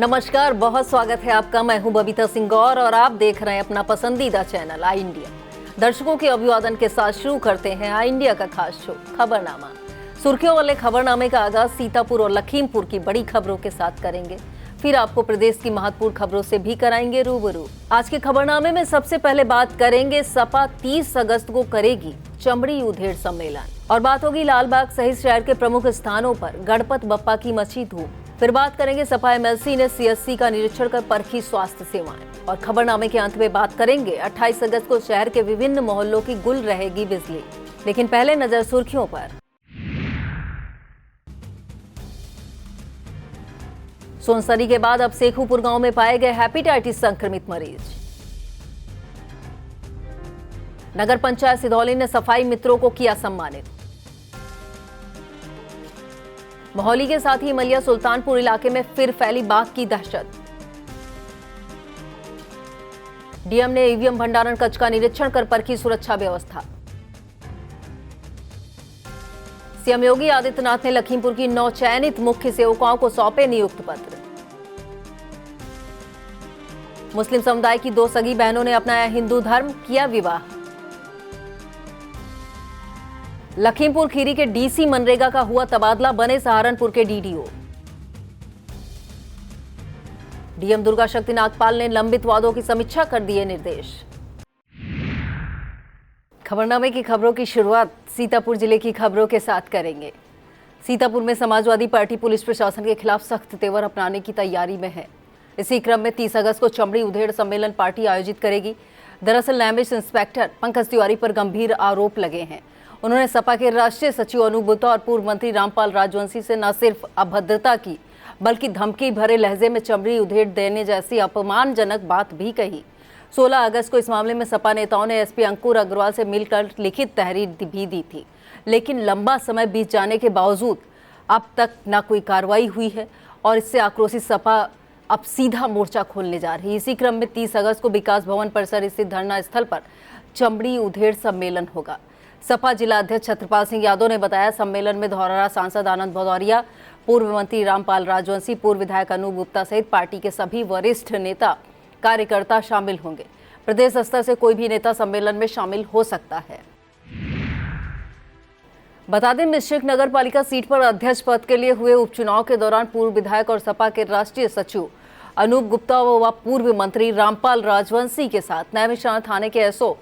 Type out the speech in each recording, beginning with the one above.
नमस्कार, बहुत स्वागत है आपका। मैं हूं बबीता सिंह गौर और आप देख रहे हैं अपना पसंदीदा चैनल आई इंडिया। दर्शकों के अभिवादन के साथ शुरू करते हैं आई इंडिया का खास शो खबरनामा। सुर्खियों वाले खबरनामे का आगाज सीतापुर और लखीमपुर की बड़ी खबरों के साथ करेंगे, फिर आपको प्रदेश की महत्वपूर्ण खबरों से भी कराएंगे रूबरू। आज के खबरनामे में सबसे पहले बात करेंगे सपा 30 अगस्त को करेगी चमड़ी उधेड़ सम्मेलन और बात होगी लालबाग सहित शहर के प्रमुख स्थानों पर गणपत बप्पा की मची धूम। फिर बात करेंगे सपा एमएलसी ने सीएससी का निरीक्षण कर परखी स्वास्थ्य सेवाएं और खबरनामे के अंत में बात करेंगे 28 अगस्त को शहर के विभिन्न मोहल्लों की गुल रहेगी बिजली। लेकिन पहले नजर सुर्खियों पर। सोनसरी के बाद अब सेखूपुर गांव में पाए गए हेपेटाइटिस संक्रमित मरीज। नगर पंचायत सिधौली ने सफाई मित्रों को किया सम्मानित। मोहाली के साथ ही मलिया सुल्तानपुर इलाके में फिर फैली बाघ की दहशत। डीएम ने ईवीएम भंडारण कक्ष का निरीक्षण कर परखी सुरक्षा व्यवस्था। सीएम योगी आदित्यनाथ ने लखीमपुर की 9 चयनित मुख्य सेवकाओं को सौंपे नियुक्ति पत्र। मुस्लिम समुदाय की 2 सगी बहनों ने अपनाया हिंदू धर्म, किया विवाह। लखीमपुर खीरी के डीसी मनरेगा का हुआ तबादला, बने सहारनपुर के डीडीओ। डीएम दुर्गा शक्ति नागपाल ने लंबित वादों की समीक्षा कर दिए निर्देश। खबरनामे की खबरों की शुरुआत सीतापुर जिले की खबरों के साथ करेंगे। सीतापुर में समाजवादी पार्टी पुलिस प्रशासन के खिलाफ सख्त तेवर अपनाने की तैयारी में है। इसी क्रम में 30 अगस्त को चमड़ी उधेड़ सम्मेलन पार्टी आयोजित करेगी। दरअसल लैंग्वेज इंस्पेक्टर पंकज तिवारी पर गंभीर आरोप लगे हैं। उन्होंने सपा के राष्ट्रीय सचिव अनूप गुप्ता और पूर्व मंत्री रामपाल राजवंशी से न सिर्फ अभद्रता की बल्कि धमकी भरे लहजे में चमड़ी उधेड़ देने जैसी अपमानजनक बात भी कही। 16 अगस्त को इस मामले में सपा नेताओं ने एसपी अंकुर अग्रवाल से मिलकर लिखित तहरीर भी दी थी, लेकिन लंबा समय बीत जाने के बावजूद अब तक न कोई कार्रवाई हुई है और इससे आक्रोशित सपा अब सीधा मोर्चा खोलने जा रही है। इसी क्रम में 30 अगस्त को विकास भवन परिसर स्थित धरना स्थल पर चमड़ी उधेड़ सम्मेलन होगा। सपा जिला अध्यक्ष छत्रपाल सिंह यादव ने बताया, सम्मेलन में धौरहरा सांसद आनंद भदौरिया, पूर्व मंत्री रामपाल राजवंशी, पूर्व विधायक अनूप गुप्ता सहित पार्टी के सभी वरिष्ठ नेता कार्यकर्ता शामिल होंगे। प्रदेश स्तर से कोई भी नेता सम्मेलन में शामिल हो सकता है। बता दें, मिश्रिक नगर पालिका सीट पर अध्यक्ष पद के लिए हुए उपचुनाव के दौरान पूर्व विधायक और सपा के राष्ट्रीय सचिव अनूप गुप्ता व पूर्व मंत्री रामपाल राजवंशी के साथ नैमिषारण्य थाने के एसओ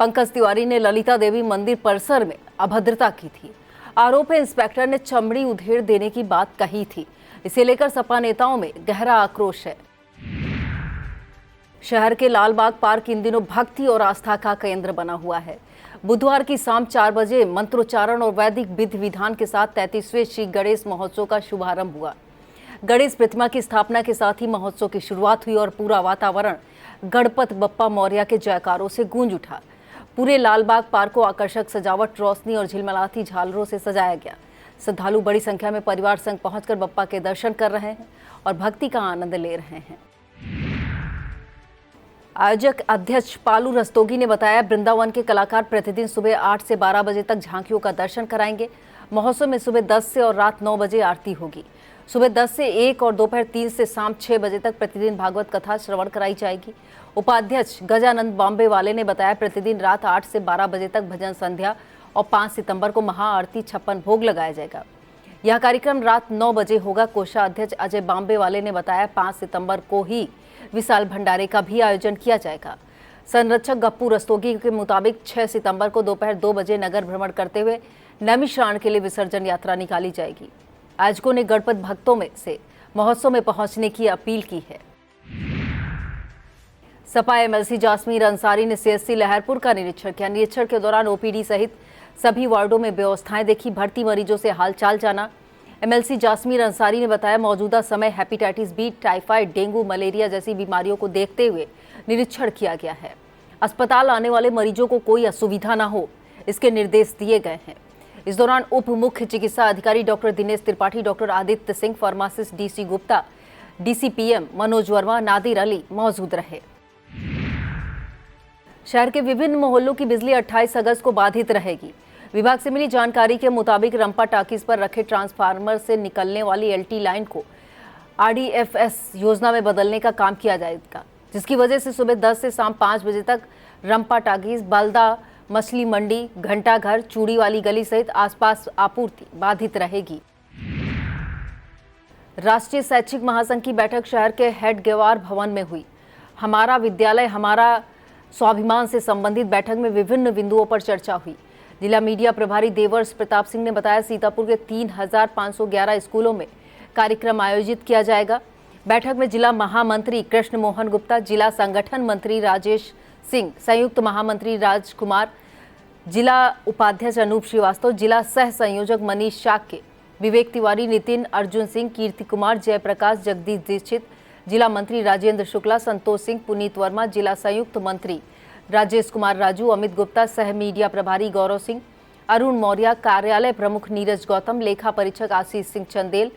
पंकज तिवारी ने ललिता देवी मंदिर परिसर में अभद्रता की थी। आरोप है इंस्पेक्टर ने चमड़ी उधेड़ देने की बात कही थी। इसे लेकर सपा नेताओं में गहरा आक्रोश है। शहर के लालबाग पार्क इन दिनों भक्ति और आस्था का केंद्र बना हुआ है। बुधवार की शाम 4 बजे मंत्रोच्चारण और वैदिक विधि विधान के साथ 33वें श्री गणेश महोत्सव का शुभारंभ हुआ। गणेश प्रतिमा की स्थापना के साथ ही महोत्सव की शुरुआत हुई और पूरा वातावरण गणपत बप्पा मौर्य के जयकारों से गूंज उठा। पूरे लालबाग पार्क को आकर्षक सजावट, रोशनी और झिलमिलाती झालरों से सजाया गया। श्रद्धालु बड़ी संख्या में परिवार संग पहुंचकर बप्पा के दर्शन कर रहे हैं और भक्ति का आनंद ले रहे हैं। आयोजक अध्यक्ष पालू रस्तोगी ने बताया, वृंदावन के कलाकार प्रतिदिन सुबह 8 से 12 बजे तक झांकियों का दर्शन कराएंगे। महोत्सव में सुबह 10 से और रात 9 बजे आरती होगी। सुबह 10 से 1 और दोपहर 3 से शाम 6 बजे तक प्रतिदिन भागवत कथा श्रवण कराई जाएगी। उपाध्यक्ष गजानंद बॉम्बे वाले ने बताया, प्रतिदिन रात 8 से 12 बजे तक भजन संध्या और 5 सितंबर को महाआरती 56 भोग लगाया जाएगा। यह कार्यक्रम रात 9 बजे होगा। कोषाध्यक्ष अजय बॉम्बे वाले ने बताया, 5 सितंबर को ही विशाल भंडारे का भी आयोजन किया जाएगा। संरक्षक गप्पू रस्तोगी के मुताबिक 6 सितंबर को दोपहर 2 बजे नगर भ्रमण करते हुए नैमिषारण्य के लिए विसर्जन यात्रा निकाली जाएगी। आयोजकों ने गणपत भक्तों में से महोत्सव में पहुंचने की अपील की है। सपा एमएलसी जासमीर अंसारी ने सीएससी लहरपुर का निरीक्षण किया। निरीक्षण के दौरान ओपीडी सहित सभी वार्डों में व्यवस्थाएं देखी, भर्ती मरीजों से हालचाल जाना। एमएलसी जासमीर अंसारी ने बताया, मौजूदा समय hepatitis B, typhoid, dengue, malaria जैसी बीमारियों को देखते हुए निरीक्षण किया गया है। अस्पताल आने वाले मरीजों को कोई असुविधा न हो, इसके निर्देश दिए गए हैं। इस दौरान उप मुख्य चिकित्सा अधिकारी doctor Dinesh Tripathi, doctor Aditya Singh, pharmacist DC Gupta, DCPM Manoj Verma, Nadir Ali मौजूद रहे। शहर के विभिन्न मोहल्लों की बिजली 28 अगस्त को बाधित रहेगी। विभाग से मिली जानकारी के मुताबिक रंपा टाकीज पर रखे ट्रांसफार्मर से निकलने वाली एलटी लाइन को RDFS योजना में बदलने का काम किया जाएगा, जिसकी वजह से सुबह 10 से शाम 5 बजे तक रंपा टाकीज, बालदा मछली मंडी, घंटाघर, चूड़ी वाली गली सहित आसपास आपूर्ति बाधित रहेगी। राष्ट्रीय शैक्षिक महासंघ की बैठक शहर के हेडगेवार भवन में हुई। हमारा विद्यालय हमारा स्वाभिमान से संबंधित बैठक में विभिन्न बिंदुओं पर चर्चा हुई। जिला मीडिया प्रभारी देवर्ष प्रताप सिंह ने बताया, सीतापुर के 3511 स्कूलों में कार्यक्रम आयोजित किया जाएगा। बैठक में जिला महामंत्री कृष्ण मोहन गुप्ता, जिला संगठन मंत्री राजेश सिंह, संयुक्त महामंत्री राजकुमार, जिला उपाध्यक्ष अनूप श्रीवास्तव, जिला सह संयोजक मनीष शाक्य, विवेक तिवारी, नितिन अर्जुन सिंह, कीर्ति कुमार, जयप्रकाश, जगदीश दीक्षित, जिला मंत्री राजेंद्र शुक्ला, संतोष सिंह, पुनीत वर्मा, जिला संयुक्त मंत्री राजेश कुमार राजू, अमित गुप्ता, सह मीडिया प्रभारी गौरव सिंह, अरुण मौर्य, कार्यालय प्रमुख नीरज गौतम, लेखा परीक्षक आशीष सिंह चंदेल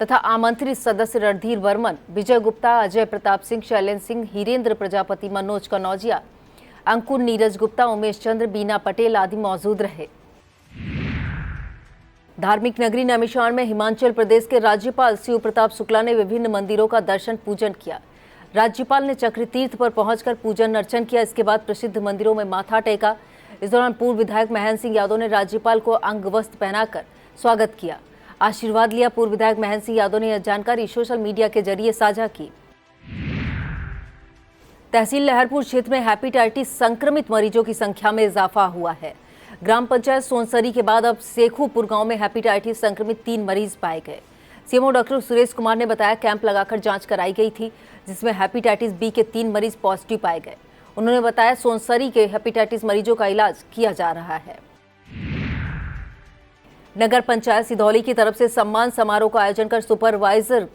तथा आमंत्रित सदस्य रणधीर वर्मन, विजय गुप्ता, अजय प्रताप सिंह, शैलेंद्र सिंह, हीरेंद्र प्रजापति, मनोज कनौजिया, अंकुर, नीरज गुप्ता, उमेश चंद्र, बीना पटेल आदि मौजूद रहे। धार्मिक नगरी नैमिषारण्य में हिमाचल प्रदेश के राज्यपाल शिव प्रताप शुक्ला ने विभिन्न मंदिरों का दर्शन पूजन किया। राज्यपाल ने चक्र तीर्थ पर पहुंचकर पूजन अर्चन किया। इसके बाद प्रसिद्ध मंदिरों में माथा टेका। इस दौरान पूर्व विधायक महेंद्र सिंह यादव ने राज्यपाल को अंग वस्त्र पहनाकर स्वागत किया, आशीर्वाद लिया। पूर्व विधायक महेंद्र सिंह यादव ने यह जानकारी सोशल मीडिया के जरिए साझा की। तहसील लहरपुर क्षेत्र में हेपेटाइटिस संक्रमित मरीजों की संख्या में इजाफा हुआ है। ग्राम पंचायत सोनसरी के बाद अब सेखूपुर गांव में हेपेटाइटिस संक्रमित 3 मरीज पाए गए। सीएमओ डॉक्टर सुरेश कुमार ने बताया, कैंप लगाकर जांच कराई गई थी, जिसमें हेपेटाइटिस बी के 3 मरीज पॉजिटिव पाए गए। उन्होंने बताया, सोनसरी के हेपेटाइटिस मरीजों का इलाज किया जा रहा है। नगर पंचायत सिधौली की तरफ से सम्मान समारोह का आयोजन कर सुपरवाइजर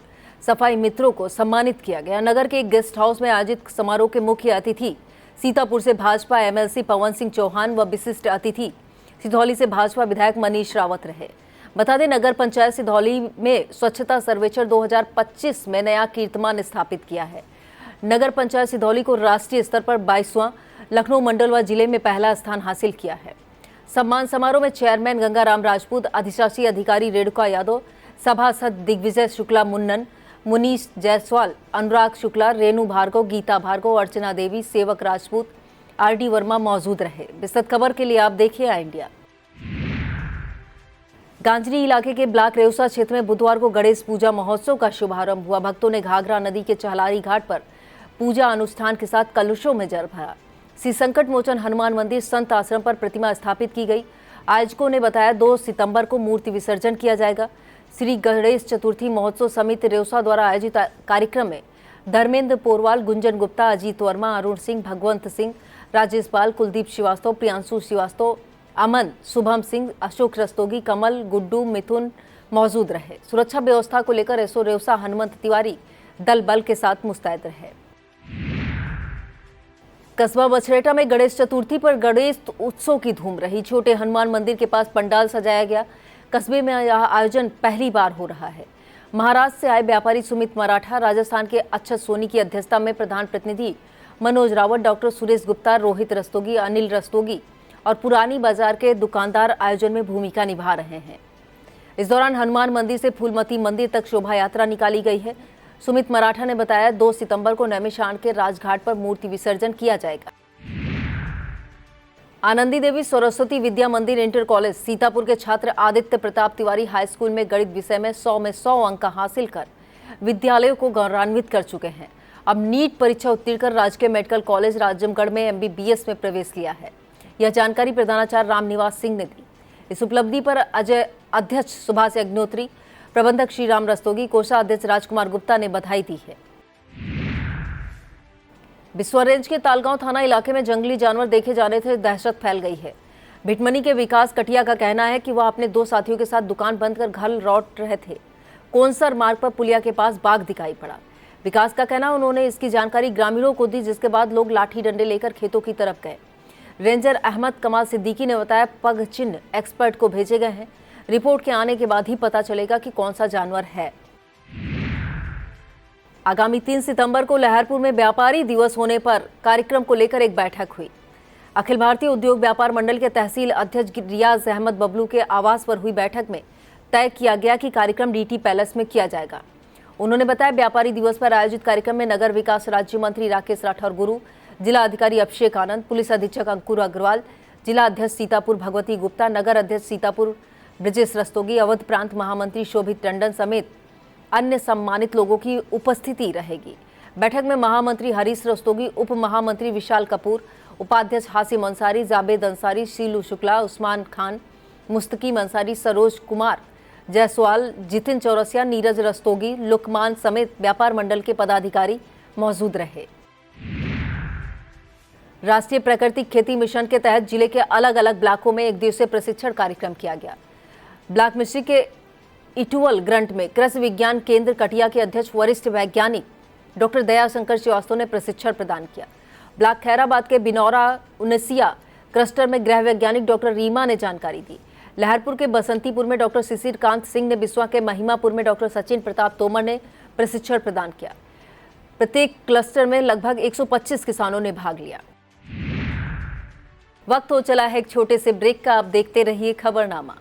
सफाई मित्रों को सम्मानित किया गया। नगर के एक गेस्ट हाउस में आयोजित समारोह के मुख्य अतिथि सीतापुर से भाजपा MLC पवन सिंह चौहान व विशिष्ट अतिथि सिधौली से भाजपा विधायक मनीष रावत रहे। बता दें, नगर पंचायत सिधौली में स्वच्छता सर्वेक्षण 2025 में नया कीर्तिमान स्थापित किया है। नगर पंचायत सिधौली को राष्ट्रीय स्तर पर 22वां, लखनऊ मंडल व जिले में पहला स्थान हासिल किया है। सम्मान समारोह में चेयरमैन गंगाराम राजपूत, अधिशासी अधिकारी रेणुका यादव, सभासद दिग्विजय शुक्ला मुन्नन, मुनीश जायसवाल, अनुराग शुक्ला, रेणु भार्गव, गीता भार्गव, अर्चना देवी, सेवक राजपूत, RD वर्मा मौजूद रहे। विस्तृत खबर के लिए आप देखिए आई इंडिया। गांजरी इलाके के ब्लॉक रेउसा क्षेत्र में बुधवार को गणेश पूजा महोत्सव का शुभारंभ हुआ। भक्तों ने घाघरा नदी के चहलारी घाट पर पूजा अनुष्ठान के साथ कलशों में जल भरा। श्री संकट मोचन हनुमान मंदिर संत आश्रम पर प्रतिमा स्थापित की गई। आयोजकों ने बताया, 2 सितंबर को मूर्ति विसर्जन किया जाएगा। श्री गणेश चतुर्थी महोत्सव समिति रेउसा द्वारा आयोजित कार्यक्रम में धर्मेंद्र पोरवाल, गुंजन गुप्ता, अजीत वर्मा, अरुण सिंह, भगवंत सिंह, राजेश पाल, कुलदीप श्रीवास्तव, प्रियांशु श्रीवास्तव, अमन, शुभम सिंह, अशोक रस्तोगी, कमल, गुड्डू, मिथुन मौजूद रहे। सुरक्षा व्यवस्था को लेकर एसओ रेउसा हनुमंत तिवारी दल बल के साथ मुस्तैद रहे। कस्बा बछरेटा में गणेश चतुर्थी पर गणेश उत्सव की धूम रही। छोटे हनुमान मंदिर के पास पंडाल सजाया गया। कस्बे में यह आयोजन पहली बार हो रहा है। महाराष्ट्र से आए व्यापारी सुमित मराठा, राजस्थान के अक्षत सोनी की अध्यक्षता में प्रधान प्रतिनिधि मनोज रावत, डॉक्टर सुरेश गुप्ता, रोहित रस्तोगी, अनिल रस्तोगी और पुरानी बाजार के दुकानदार आयोजन में भूमिका निभा रहे हैं। इस दौरान हनुमान मंदिर से फूलमती मंदिर तक शोभा यात्रा निकाली गई है। सुमित मराठा ने बताया, 2 सितंबर को नैमिषारण्य के राजघाट पर मूर्ति विसर्जन किया जाएगा। आनंदी देवी सरस्वती विद्या मंदिर इंटर कॉलेज सीतापुर के छात्र आदित्य प्रताप तिवारी हाई स्कूल में गणित विषय में 100 में 100 अंक हासिल कर विद्यालयों को गौरवान्वित कर चुके हैं। अब नीट परीक्षा उत्तीर्ण कर राजकीय मेडिकल कॉलेज राजमगढ़ में MBBS में प्रवेश किया है। यह जानकारी प्रधानाचार्य रामनिवास सिंह ने दी। इस उपलब्धि पर अजय अध्यक्ष सुभाष अग्निहोत्री, प्रबंधक श्री राम रस्तोगी, कोषाध्यक्ष राजकुमार गुप्ता ने बधाई दी है। बिस्वा रेंज के तालगांव थाना इलाके में जंगली जानवर देखे जाने से दहशत फैल गई है। भिटमनी के विकास कटिया का कहना है कि वह अपने 2 साथियों के साथ दुकान बंद कर घर लौट रहे थे। कोनसर मार्ग पर पुलिया के पास बाघ दिखाई पड़ा। विकास का कहना, उन्होंने इसकी जानकारी ग्रामीणों को दी, जिसके बाद लोग लाठी डंडे लेकर खेतों की तरफ गए। रेंजर अहमद कमाल सिद्दीकी ने बताया, पग चिन्ह एक्सपर्ट को भेजे गए हैं। रिपोर्ट के आने के बाद ही पता चलेगा कि कौन सा जानवर है। आगामी 3 सितंबर को लहरपुर में व्यापारी दिवस होने पर कार्यक्रम को लेकर एक बैठक हुई। अखिल भारतीय उद्योग व्यापार मंडल के तहसील अध्यक्ष रियाज अहमद बबलू के आवास पर हुई बैठक में तय किया गया कि कार्यक्रम DT पैलेस में किया जाएगा। उन्होंने बताया व्यापारी दिवस पर आयोजित कार्यक्रम में नगर विकास राज्य मंत्री राकेश राठौर गुरु, जिला अधिकारी अभिषेक आनंद, पुलिस अधीक्षक अंकुर अग्रवाल, जिला अध्यक्ष सीतापुर भगवती गुप्ता, नगर अध्यक्ष सीतापुर ब्रजेश रस्तोगी, अवध प्रांत महामंत्री शोभित टंडन समेत अन्य सम्मानित लोगों की उपस्थिति रहेगी। बैठक में महामंत्री हरीश रस्तोगी, उप महामंत्री विशाल कपूर, उपाध्यक्ष हासिम अंसारी, जावेद अंसारी, शीलू शुक्ला, उस्मान खान, मुस्तकीम अंसारी, सरोज कुमार जायसवाल, जितिन चौरसिया, नीरज रस्तोगी, लुकमान समेत व्यापार मंडल के पदाधिकारी मौजूद रहे। राष्ट्रीय प्राकृतिक खेती मिशन के तहत जिले के अलग अलग ब्लॉकों में 1 दिवसीय प्रशिक्षण कार्यक्रम किया गया। ब्लॉक मिश्री के इटुअल ग्रंट में कृषि विज्ञान केंद्र कटिया के अध्यक्ष वरिष्ठ वैज्ञानिक डॉक्टर दयाशंकर श्रीवास्तव ने प्रशिक्षण प्रदान किया। ब्लॉक खैराबाद के बिनौरा उनसिया क्लस्टर में गृह वैज्ञानिक डॉक्टर रीमा ने जानकारी दी। लहरपुर के बसंतीपुर में डॉक्टर शिशिर कांत सिंह ने, बिस्वा के महिमापुर में डॉक्टर सचिन प्रताप तोमर ने प्रशिक्षण प्रदान किया। प्रत्येक क्लस्टर में लगभग 125 किसानों ने भाग लिया। वक्त हो चला है एक छोटे से ब्रेक का, आप देखते रहिए खबरनामा।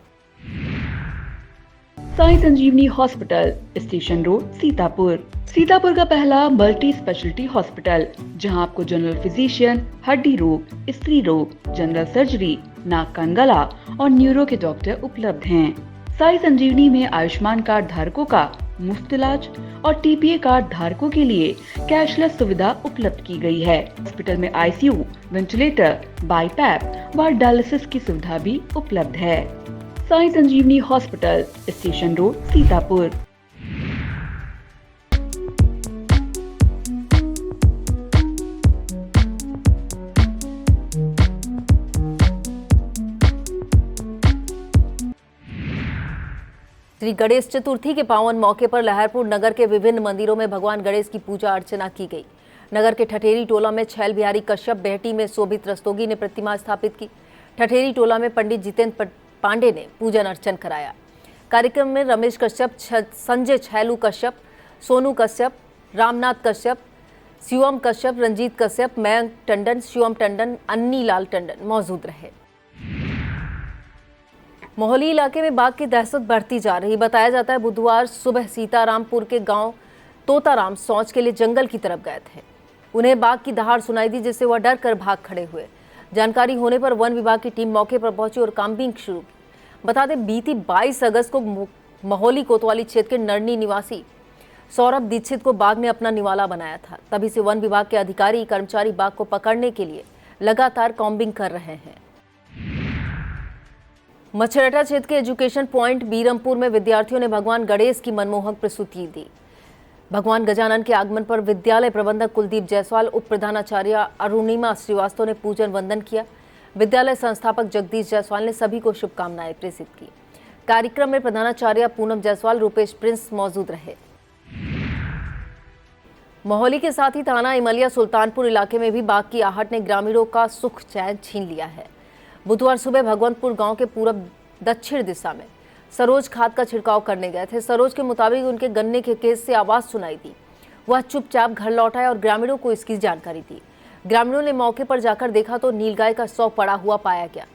Sai Sanjivani hospital, station road, Sitapur. Sitapur का पहला मल्टी स्पेशलिटी हॉस्पिटल, जहां आपको जनरल फिजिशियन, हड्डी रोग, स्त्री रोग, जनरल सर्जरी, नाक कान गला और न्यूरो के डॉक्टर उपलब्ध हैं। साई संजीवनी में आयुष्मान कार्ड धारकों का मुफ्त इलाज और टीपीए कार्ड धारकों के लिए कैशलेस सुविधा उपलब्ध की गई है। हॉस्पिटल में आईसीयू, वेंटिलेटर, बाईपैप व डायलिसिस की सुविधा भी उपलब्ध है। Sai Sanjivani hospital, station road, Sitapur. Shri Ganesh Chaturthi के पावन मौके पर लहरपुर नगर के विभिन्न मंदिरों में भगवान गणेश की पूजा अर्चना की गई। नगर के ठठेरी टोला में छैल बिहारी कश्यप, बेहटी में शोभित रस्तोगी ने प्रतिमा स्थापित की। ठठेरी टोला में पंडित जितेंद्र पांडे ने पूजन अर्चन कराया। कार्यक्रम में रमेश कश्यप, संजय छैलू कश्यप, सोनू कश्यप, रामनाथ कश्यप, शिवम कश्यप, रंजीत कश्यप, मयंक टंडन, शिवम टंडन, अन्नी लाल टंडन मौजूद रहे। मोहाली इलाके में बाघ की दहशत बढ़ती जा रही। बताया जाता है बुधवार सुबह सीतारामपुर के गांव तोताराम सौच के लिए जंगल की तरफ गए थे। उन्हें बाघ की दहाड़ सुनाई दी, जिससे वह डर कर भाग खड़े हुए। जानकारी होने पर वन विभाग की टीम मौके पर पहुंची और काम्बिंग शुरू की। बता दें, बीती 22 अगस्त को मोहाली कोतवाली क्षेत्र के नरनी निवासी सौरभ दीक्षित को बाघ ने अपना निवाला बनाया था। तभी से वन विभाग के अधिकारी कर्मचारी बाघ को पकड़ने के लिए लगातार कॉम्बिंग कर रहे हैं। मछरटा क्षेत्र के एजुकेशन पॉइंट बीरमपुर में विद्यार्थियों ने भगवान गणेश की मनमोहक प्रस्तुति दी। भगवान गजानन के आगमन पर विद्यालय प्रबंधक कुलदीप जायसवाल, उप प्रधानाचार्य अरुणिमा श्रीवास्तव ने पूजन वंदन किया। विद्यालय संस्थापक जगदीश जायसवाल ने सभी को शुभकामनाएं प्रेषित की। कार्यक्रम में प्रधानाचार्य पूनम जायसवाल, रूपेश प्रिंस मौजूद रहे। मोहाली के साथ ही थाना इमलिया सुल्तानपुर इलाके में भी बाघ की आहट ने ग्रामीणों का सुख चैन छीन लिया है। बुधवार सुबह भगवंतपुर गांव के पूरब दक्षिण दिशा में सरोज खाद का छिड़काव करने गए थे। सरोज के मुताबिक उनके गन्ने के खेत से आवाज सुनाई दी। वह चुपचाप घर लौट आए और ग्रामीणों को इसकी जानकारी दी। ग्रामीणों ने मौके पर जाकर देखा तो नीलगाय का शव पड़ा हुआ पाया गया।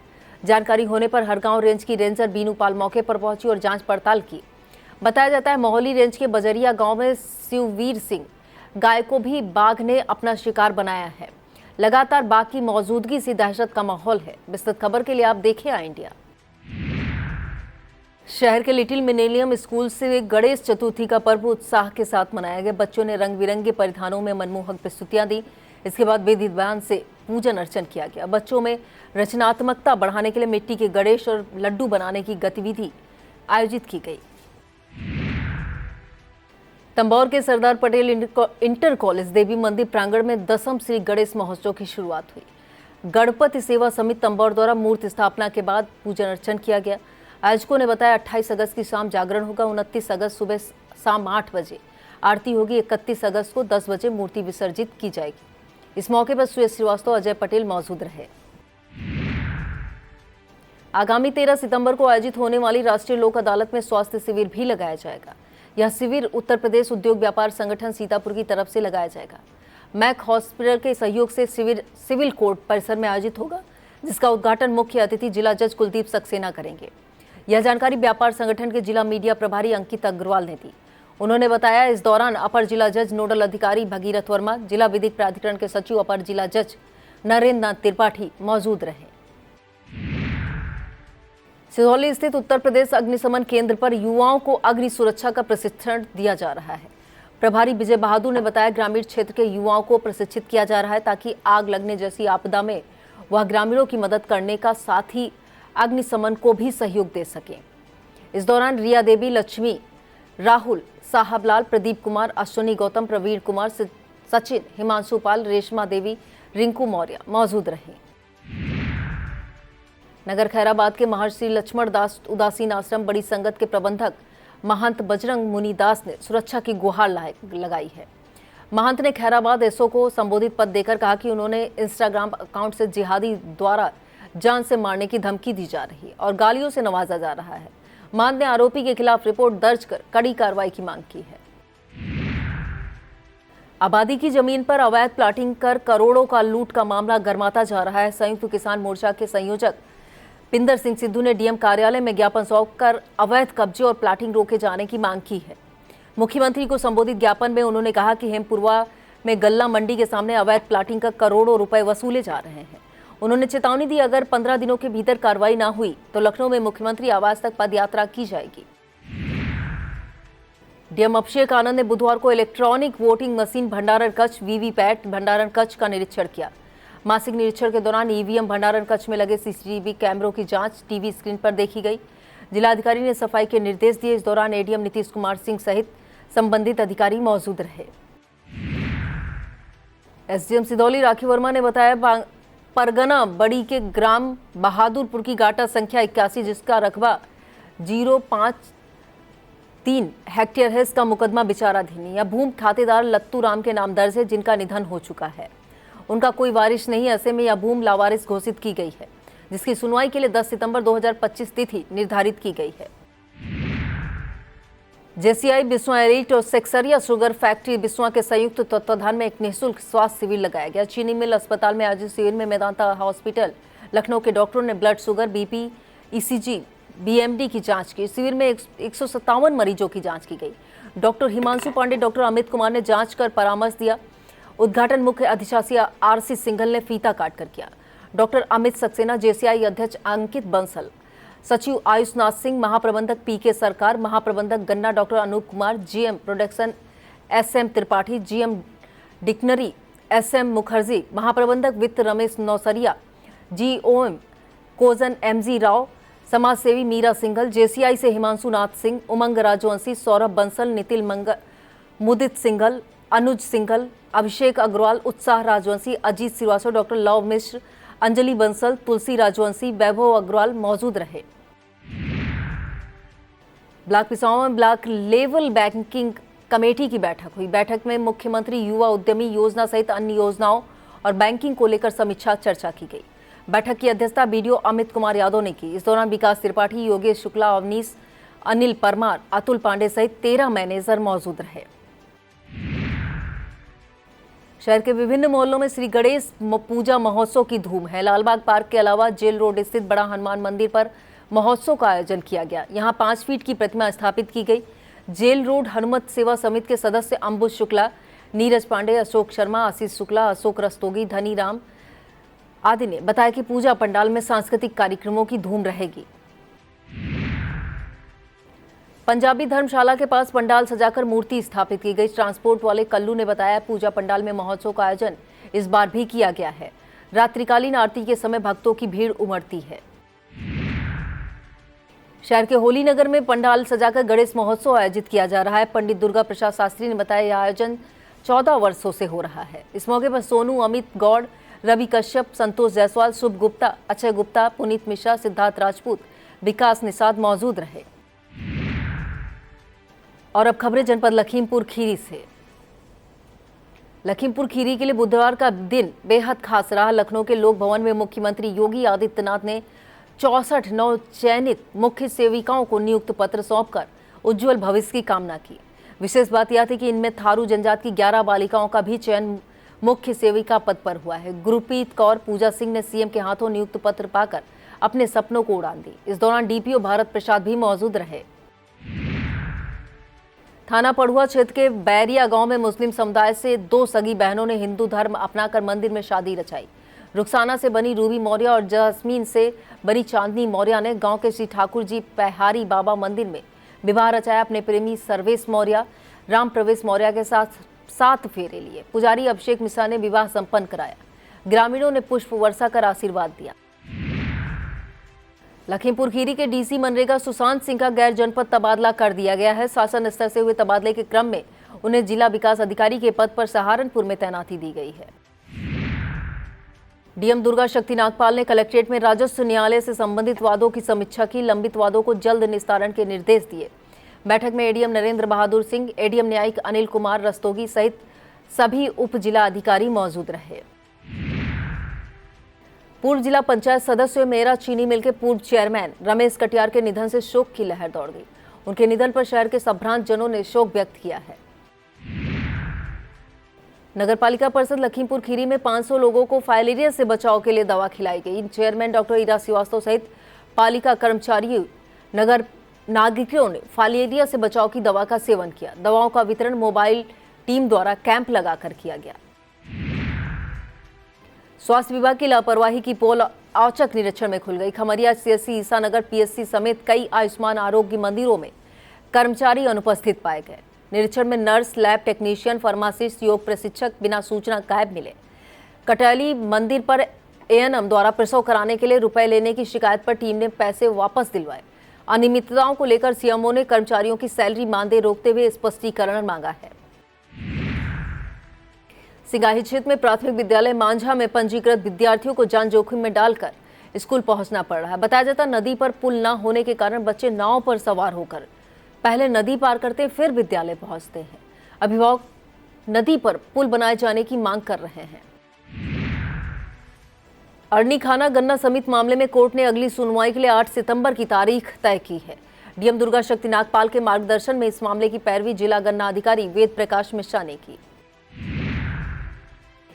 जानकारी होने पर हरगांव रेंज की रेंजर बीनू पाल मौके पर पहुंची और जांच पड़ताल की। बताया जाता है मोहाली रेंज के बजरिया गांव में शिववीर सिंह गाय को भी बाघ ने अपना शिकार बनाया है। लगातार बाघ की मौजूदगी से दहशत का माहौल है। विस्तृत खबर के लिए आप देखें आई इंडिया। शहर के लिटिल मिलेनियम स्कूल से गणेश चतुर्थी का पर्व उत्साह के साथ मनाया गया। बच्चों ने रंग बिरंगे परिधानों में मनमोहक प्रस्तुतियां दी। इसके बाद विधि विधान से पूजन अर्चन किया गया। बच्चों में रचनात्मकता बढ़ाने के लिए मिट्टी के गणेश और लड्डू बनाने की गतिविधि आयोजित की गई। तंबौर के सरदार पटेल इंटर कॉलेज देवी मंदिर प्रांगण में 10वें श्री गणेश महोत्सव की शुरुआत हुई। गणपति सेवा समिति तंबौर द्वारा मूर्ति स्थापना के बाद पूजन अर्चन किया गया। आयोजकों ने बताया 28 अगस्त की शाम जागरण होगा, 29 अगस्त सुबह शाम 8 बजे आरती होगी, 31 अगस्त को 10 बजे मूर्ति विसर्जित की जाएगी। इस मौके पर सुयश श्रीवास्तव, अजय पटेल मौजूद रहे। आगामी 13 सितंबर को आयोजित होने वाली राष्ट्रीय लोक अदालत में स्वास्थ्य शिविर भी लगाया जाएगा। यह शिविर उत्तर प्रदेश उद्योग व्यापार संगठन सीतापुर की तरफ से लगाया जाएगा। मैक हॉस्पिटल के सहयोग से शिविर सिविल कोर्ट परिसर में आयोजित होगा, जिसका उद्घाटन मुख्य अतिथि जिला जज कुलदीप सक्सेना करेंगे। यह जानकारी व्यापार संगठन के जिला मीडिया प्रभारी अंकित अग्रवाल ने दी। उन्होंने बताया इस दौरान अपर जिला जज नोडल अधिकारी भगीरथ वर्मा, जिला विधिक प्राधिकरण के सचिव अपर जिला जज नरेंद्र नाथ त्रिपाठी मौजूद रहे। सिधौली स्थित उत्तर प्रदेश अग्निशमन केंद्र पर युवाओं को अग्नि सुरक्षा का प्रशिक्षण दिया जा रहा है। प्रभारी विजय बहादुर ने बताया ग्रामीण क्षेत्र के युवाओं को प्रशिक्षित किया जा रहा है ताकि आग लगने जैसी आपदा में वह ग्रामीणों की मदद करने का साथ ही अग्निशमन को भी सहयोग दे सकें। इस दौरान रिया देवी, लक्ष्मी, राहुल, साहबलाल, प्रदीप कुमार, अश्विनी गौतम, प्रवीण कुमार, सचिन, हिमांशु पाल, रेशमा देवी, रिंकू मौर्य मौजूद रहे। नगर खैराबाद के महर्षि लक्ष्मण दास उदासीन आश्रम बड़ी संगत के प्रबंधक महंत बजरंग मुनि दास ने सुरक्षा की गुहार लगाई है। महंत ने खैराबाद एसओ को संबोधित पद देकर कहा कि उन्होंने इंस्टाग्राम अकाउंट से जिहादी द्वारा जान से मारने की धमकी दी जा रही है और गालियों से नवाजा जा रहा है। महंत ने आरोपी के खिलाफ रिपोर्ट दर्ज कर कड़ी कार्रवाई की मांग की है। आबादी की जमीन पर अवैध प्लाटिंग कर करोड़ों का लूट का मामला गर्माता जा रहा है। संयुक्त किसान मोर्चा के संयोजक पिंदर सिंह सिद्धू ने डीएम कार्यालय में ज्ञापन सौंपकर अवैध कब्जे और प्लाटिंग रोके जाने की मांग की है। मुख्यमंत्री को संबोधित ज्ञापन में उन्होंने कहा कि हेमपुरवा में गल्ला मंडी के सामने अवैध प्लाटिंग का करोड़ों रुपए वसूले जा रहे हैं। उन्होंने चेतावनी दी अगर 15 दिनों के भीतर कार्रवाई न हुई तो लखनऊ में मुख्यमंत्री आवास तक पदयात्रा की जाएगी। डीएम अभिषेक आनंद ने बुधवार को इलेक्ट्रॉनिक वोटिंग मशीन भंडारण कक्ष वीवीपैट भंडारण कक्ष का निरीक्षण किया। मासिक निरीक्षण के दौरान ईवीएम भंडारण कक्ष में लगे सीसीटीवी कैमरों की जांच टीवी स्क्रीन पर देखी गई। जिलाधिकारी ने सफाई के निर्देश दिए। इस दौरान एडीएम नीतीश कुमार सिंह सहित संबंधित अधिकारी मौजूद रहे। एसडीएम सिधौली राखी वर्मा ने बताया परगना बड़ी के ग्राम बहादुरपुर की गाटा संख्या 81 जिसका रकबा 053 हेक्टेयर है, इसका मुकदमा विचाराधीन है। यह भूमि खातेदार लत्तू राम के नाम दर्ज है जिनका निधन हो चुका है। उनका कोई वारिस नहीं है। ऐसे में यह भूमि लावारिस घोषित की गई है जिसकी सुनवाई के लिए 10 सितंबर 2025 तिथि निर्धारित की गई है। जेसीआई बिस्वा एरीट और सेक्सरिया शुगर फैक्ट्री बिस्वा के संयुक्त तत्वाधान में एक निःशुल्क स्वास्थ्य शिविर लगाया गया। चीनी मिल अस्पताल में आयोजित शिविर में मेदांता हॉस्पिटल लखनऊ के डॉक्टरों ने blood sugar, BP, ECG, BMD की जांच की। शिविर में 157 मरीजों की जांच की गई। डॉक्टर हिमांशु पांडे, डॉक्टर अमित कुमार ने जांच कर परामर्श दिया। उद्घाटन मुख्य अधिशासी आरसी सिंघल ने फीता काट कर किया। डॉक्टर अमित सक्सेना, जेसीआई अध्यक्ष अंकित बंसल, सचिव आयुषनाथ सिंह, महाप्रबंधक पीके सरकार, महाप्रबंधक गन्ना doctor Anup Kumar, GM production SM Tripathi, GM dictionary SM Mukherjee, महाप्रबंधक वित्त Ramesh Nausaria, GOM cogen MG Rao, समाजसेवी मीरा सिंघल, जेसीआई से हिमांशु नाथ सिंह, उमंग राजवंशी, सौरभ बंसल, नितिल मुदित सिंघल, अनुज सिंघल, अभिषेक अग्रवाल, उत्साह राजवंशी, अजीत श्रीवास्तव, डॉक्टर लव मिश्र, अंजलि बंसल, तुलसी राजवंशी, वैभव अग्रवाल मौजूद रहे। ब्लॉक पिसावा में ब्लॉक लेवल बैंकिंग कमेटी की बैठक हुई। बैठक में मुख्यमंत्री युवा उद्यमी योजना सहित अन्य योजनाओं और बैंकिंग को लेकर समीक्षा चर्चा की गई। बैठक की अध्यक्षता बीडीओ अमित कुमार यादव ने की। इस दौरान विकास त्रिपाठी, योगेश शुक्ला, अवनीश, अनिल परमार, अतुल पांडे सहित 13 मैनेजर मौजूद रहे। शहर के विभिन्न मोहल्लों में श्री गणेश पूजा महोत्सव की धूम है। लालबाग पार्क के अलावा जेल रोड स्थित बड़ा हनुमान मंदिर पर महोत्सव का आयोजन किया गया। यहां 5 फीट की प्रतिमा स्थापित की गई। जेल रोड हनुमत सेवा समिति के सदस्य अंबुज शुक्ला, नीरज पांडे, अशोक शर्मा, आशीष शुक्ला, अशोक रस्तोगी, धनी राम आदि ने बताया कि पूजा पंडाल में सांस्कृतिक कार्यक्रमों की धूम रहेगी। पंजाबी धर्मशाला के पास पंडाल सजाकर मूर्ति स्थापित की गई। ट्रांसपोर्ट वाले कल्लू ने बताया पूजा पंडाल में महोत्सव का आयोजन इस बार भी किया गया है। रात्रिकालीन आरती के समय भक्तों की भीड़ उमड़ती है। शहर के होली नगर में पंडाल सजाकर गणेश महोत्सव आयोजित किया जा रहा है। पंडित दुर्गा प्रसाद शास्त्री ने बताया यह आयोजन 14 वर्षों से हो रहा है। इस मौके पर सोनू, अमित गौड़, रवि कश्यप, संतोष जायसवाल, शुभ गुप्ता, अक्षय गुप्ता, पुनीत मिश्रा, सिद्धार्थ राजपूत, विकास निषाद मौजूद रहे। और अब खबरें जनपद लखीमपुर खीरी से। लखीमपुर खीरी के लिए बुधवार का दिन बेहद खास रहा। लखनऊ के लोक भवन में मुख्यमंत्री योगी आदित्यनाथ ने 64 नव चयनित मुख्य सेविकाओं को नियुक्त पत्र सौंपकर उज्जवल भविष्य की कामना की। विशेष बात यह थी कि इनमें थारू जनजाति की 11 बालिकाओं का भी चयन मुख्य सेविका पद पर हुआ है। गुरप्रीत कौर, पूजा सिंह ने सीएम के हाथों नियुक्त पत्र पाकर अपने सपनों को उड़ान दी। इस दौरान डीपीओ भारत प्रसाद भी मौजूद रहे। थाना पढ़ुआ क्षेत्र के बैरिया गांव में मुस्लिम समुदाय से दो सगी बहनों ने हिंदू धर्म अपनाकर मंदिर में शादी रचाई। रुखसाना से बनी रूबी मौर्य और जैस्मीन से बनी चांदनी मौर्य ने गांव के श्री ठाकुर जी पहाड़ी बाबा मंदिर में विवाह रचाया। अपने प्रेमी सर्वेश मौर्य, राम प्रवेश मौर्य के साथ 7 फेरे लिए। पुजारी अभिषेक मिश्रा ने विवाह संपन्न कराया। ग्रामीणों ने पुष्प वर्षा कर आशीर्वाद दिया। लखीमपुर खीरी के डीसी मनरेगा सुशांत सिंह का गैर जनपद तबादला कर दिया गया है। शासन स्तर से हुए तबादले के क्रम में उन्हें जिला विकास अधिकारी के पद पर सहारनपुर में तैनाती दी गई है। डीएम दुर्गा शक्ति नागपाल ने कलेक्ट्रेट में राजस्व न्यायालय से संबंधित वादों की समीक्षा की। लंबित वादों को जल्द निस्तारण के निर्देश दिए। बैठक में एडीएम नरेंद्र बहादुर सिंह, एडीएम न्यायिक अनिल कुमार रस्तोगी सहित सभी उप जिला अधिकारी मौजूद रहे। पूर्व जिला पंचायत सदस्य मेरा चीनी मिल के पूर्व चेयरमैन रमेश कटियार के निधन से शोक की लहर दौड़ गई। उनके निधन पर शहर के संभ्रांत जनों ने शोक व्यक्त किया है। नगरपालिका परिषद लखीमपुर खीरी में 500 लोगों को फाइलेरिया से बचाव के लिए दवा खिलाई गई। चेयरमैन डॉक्टर ईरा श्रीवास्तव सहित पालिका कर्मचारियों नगर नागरिकों ने फाइलेरिया से बचाव की दवा का सेवन किया। दवाओं का वितरण मोबाइल टीम द्वारा कैंप लगाकर किया गया। स्वास्थ्य विभाग की लापरवाही की पोल औचक निरीक्षण में खुल गई। खमरिया सीएससी, ईसानगर पीएससी समेत कई आयुष्मान आरोग्य मंदिरों में कर्मचारी अनुपस्थित पाए गए। निरीक्षण में नर्स, लैब टेक्नीशियन, फार्मासिस्ट, योग प्रशिक्षक बिना सूचना गायब मिले। कटैली मंदिर पर एएनएम द्वारा प्रसव कराने के लिए रुपए लेने की शिकायत पर टीम ने पैसे वापस दिलवाए। अनियमितताओं को लेकर सीएमओ ने कर्मचारियों की सैलरी मानदेय रोकते हुए स्पष्टीकरण मांगा है। सिंगाही क्षेत्र में प्राथमिक विद्यालय मांझा में पंजीकृत विद्यार्थियों को जान जोखिम में डालकर स्कूल पहुंचना पड़ रहा है। बताया जाता नदी पर पुल न होने के कारण बच्चे नाव पर सवार होकर पहले नदी पार करते फिर विद्यालय पहुंचते हैं। अभिभावक नदी पर पुल बनाए जाने की मांग कर रहे हैं। अरनी खाना गन्ना समिति मामले में कोर्ट ने अगली सुनवाई के लिए 8 सितंबर की तारीख तय की है। डीएम दुर्गा शक्ति नागपाल के मार्गदर्शन में इस मामले की पैरवी जिला गन्ना अधिकारी वेद प्रकाश मिश्रा ने की।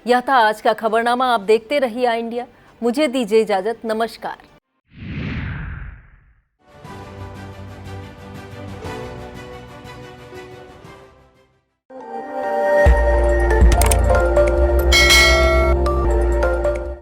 यह था आज का खबरनामा। आप देखते रहिए आई इंडिया। मुझे दीजिए इजाजत। नमस्कार।